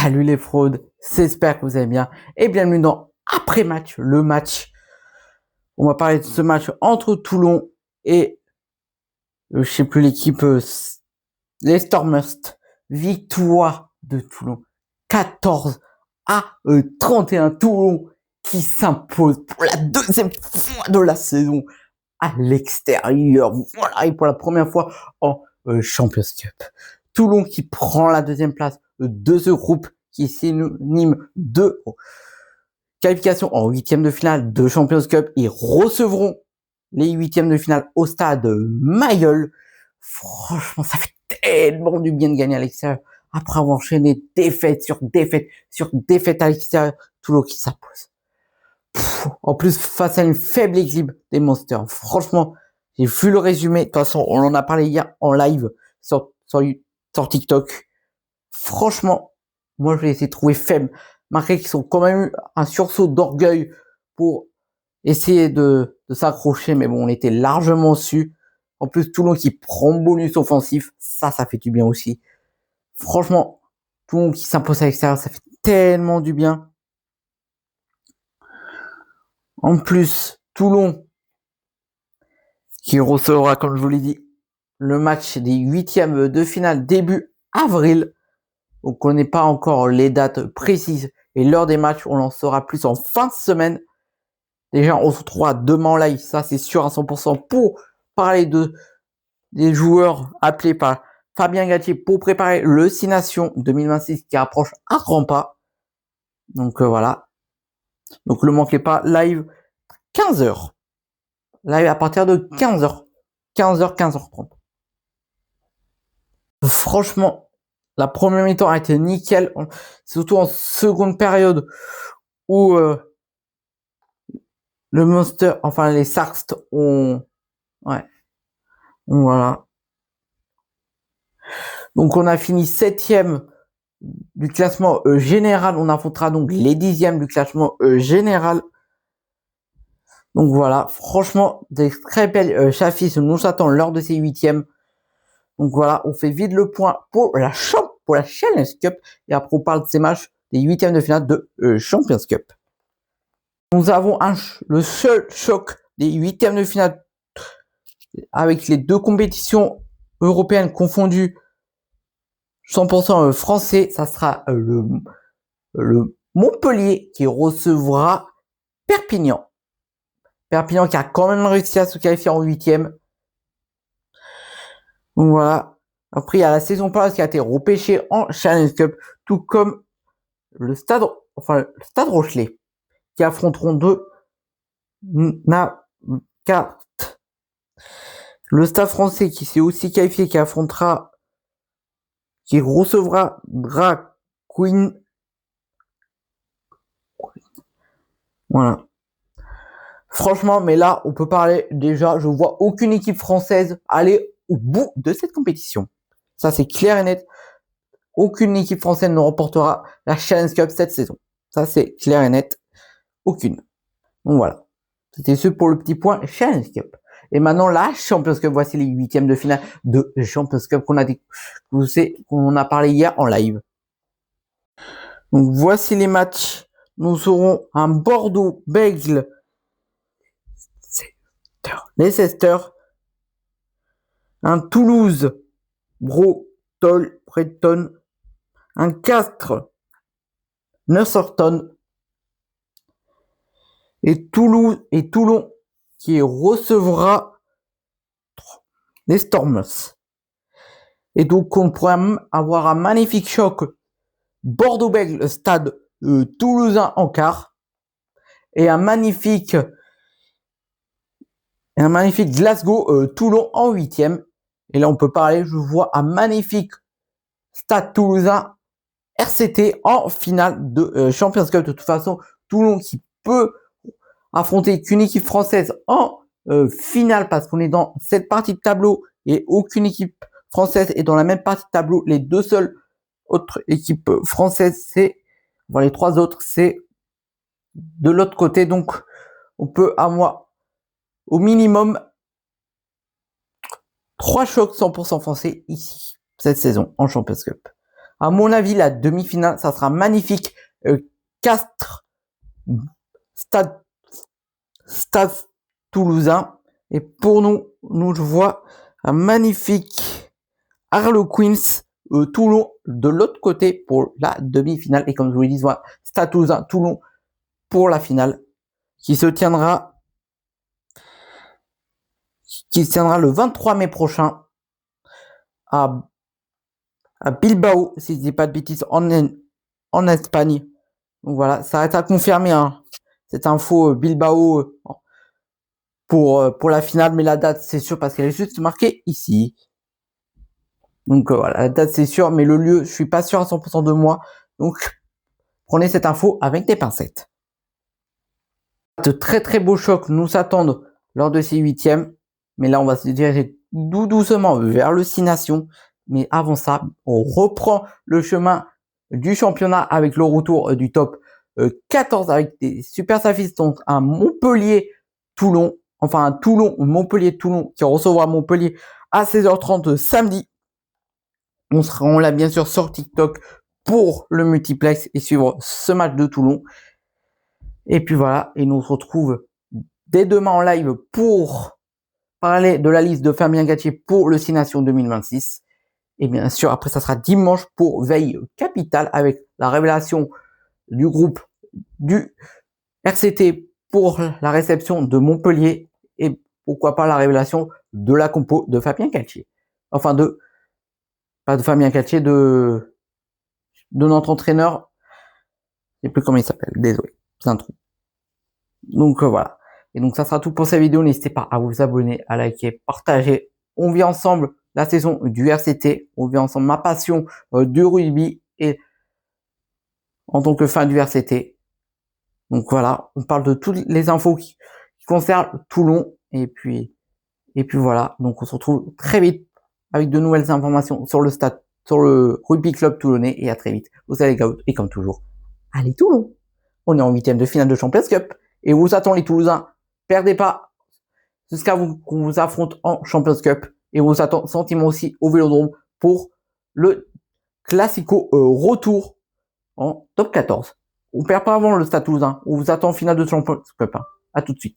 Salut les fraudes, j'espère que vous allez bien et bienvenue dans Après Match, le match. On va parler de ce match entre Toulon et je sais plus l'équipe, les Stormers. Victoire de Toulon, 14-31. Toulon qui s'impose pour la deuxième fois de la saison à l'extérieur. Voilà, et pour la première fois en Champions Cup. Toulon qui prend la deuxième place de ce groupe qui est synonyme de qualification en huitième de finale de Champions Cup. Ils recevront les huitièmes de finale au stade Mayol. Franchement, ça fait tellement du bien de gagner à l'extérieur. Après avoir enchaîné défaite sur défaite sur défaite à l'extérieur, Toulon qui s'impose. En plus, face à une faible équipe des Monsters. Franchement, j'ai vu le résumé. De toute façon, on en a parlé hier en live sur TikTok. Franchement, moi, je les ai trouvés faibles. Malgré qu'ils ont quand même eu un sursaut d'orgueil pour essayer de s'accrocher. Mais bon, on était largement su. En plus, Toulon qui prend bonus offensif. Ça fait du bien aussi. Franchement, Toulon qui s'impose à l'extérieur, ça fait tellement du bien. En plus, Toulon qui recevra, comme je vous l'ai dit, le match des huitièmes de finale début avril. Donc, on n'est pas encore les dates précises et l'heure des matchs. On en saura plus en fin de semaine. Déjà, on se retrouvera demain en live. Ça, c'est sûr à 100% pour parler des joueurs appelés par Fabien Galtier pour préparer le 6 Nations 2026 qui approche à grands pas. Donc, voilà. Donc, ne manquez pas, live 15h. Live à partir de 15h. 15h30. Franchement, la première mi-temps a été nickel. Surtout en seconde période où le Monster, enfin les Sarks ont... Ouais. Voilà. Donc on a fini 7e du classement général. On affrontera donc les 10e du classement général. Donc voilà, franchement, des très belles chaffistes nous attendent lors de ces 8e. Donc voilà, on fait vite le point pour la Challenge Cup. Et après, on parle de ces matchs des 8e de finale de Champions Cup. Nous avons le seul choc des 8e de finale avec les deux compétitions européennes confondues 100% français. Ça sera le Montpellier qui recevra Perpignan. Perpignan qui a quand même réussi à se qualifier en 8e. Donc voilà. Après, il y a la saison passée qui a été repêchée en Challenge Cup, tout comme le Stade Rochelet, qui affronteront Nacat. Le Stade français qui s'est aussi qualifié, qui recevra Drag Queen. Voilà. Franchement, mais là, on peut parler déjà, je vois aucune équipe française aller au bout de cette compétition. Ça, c'est clair et net. Aucune équipe française ne remportera la Challenge Cup cette saison. Ça, c'est clair et net. Aucune. Donc voilà. C'était ce pour le petit point Challenge Cup. Et maintenant, la Champions Cup. Voici les 8e de finale de Champions Cup qu'on a parlé hier en live. Donc voici les matchs. Nous aurons un Bordeaux-Bègles. Leicester. Un Toulouse-Breton. Un Castres. Northampton. Et Toulon qui recevra les Stormers. Et donc on pourrait avoir un magnifique choc Bordeaux-Bègles stade toulousain en quart et un magnifique Glasgow Toulon en 8e. Et là on peut parler, je vois un magnifique stade toulousain RCT en finale de Champions Cup. De toute façon, Toulon qui peut affronter qu'une équipe française en finale parce qu'on est dans cette partie de tableau et aucune équipe française est dans la même partie de tableau. Les deux seules autres équipes françaises, les trois autres, c'est de l'autre côté. Donc, on peut avoir au minimum 3 chocs 100% français ici, cette saison en Champions Cup. À mon avis, la demi-finale, ça sera magnifique. 4 stade toulousain. Et pour nous, je vois un magnifique Harlequins Toulon de l'autre côté pour la demi-finale. Et comme je vous l'ai dit, voilà, Stade Toulousain, Toulon pour la finale qui se tiendra le 23 mai prochain à Bilbao, si je dis pas de bêtises, en Espagne. Donc voilà, ça va être à confirmer, hein, cette info Bilbao pour la finale, mais la date c'est sûr parce qu'elle est juste marquée ici. Donc voilà, la date c'est sûr, mais le lieu, je suis pas sûr à 100% de moi. Donc prenez cette info avec des pincettes. De très très beaux chocs nous attendent lors de ces huitièmes, mais là on va se diriger doucement vers le 6 Nations. Mais avant ça, on reprend le chemin du championnat avec le retour du top 14 avec des super affiches, donc un Montpellier-Toulon, enfin un Toulon-Montpellier-Toulon qui recevra Montpellier à 16h30 samedi. On sera là bien sûr sur TikTok pour le multiplex et suivre ce match de Toulon. Et puis voilà, et nous on se retrouve dès demain en live pour parler de la liste de Fabien Galtier pour le 6 Nations 2026. Et bien sûr, après, ça sera dimanche pour Veille Capitale avec la révélation du groupe du RCT pour la réception de Montpellier et pourquoi pas la révélation de la compo de Fabien Galtier. Enfin, pas de Fabien Galtier, de notre entraîneur. Je ne sais plus comment il s'appelle, désolé, c'est un trou. Donc voilà. Et donc ça sera tout pour cette vidéo. N'hésitez pas à vous abonner, à liker, partager. On vit ensemble la saison du RCT. On vit ensemble ma passion du rugby et en tant que fan du RCT. Donc voilà, on parle de toutes les infos qui concernent Toulon. Et puis voilà. Donc on se retrouve très vite avec de nouvelles informations sur le stade, sur le rugby club toulonnais. Et à très vite. Vous allez les gars, et comme toujours, allez Toulon. On est en 8e de finale de Champions Cup. Et vous attend les Toulousains. Perdez pas jusqu'à qu'on vous affronte en Champions Cup. Et vous attend sentiment aussi au Vélodrome pour le Classico retour en top 14. On perd pas avant le Stade Toulousain. On vous attend en finale de Champions Cup. Hein. À tout de suite.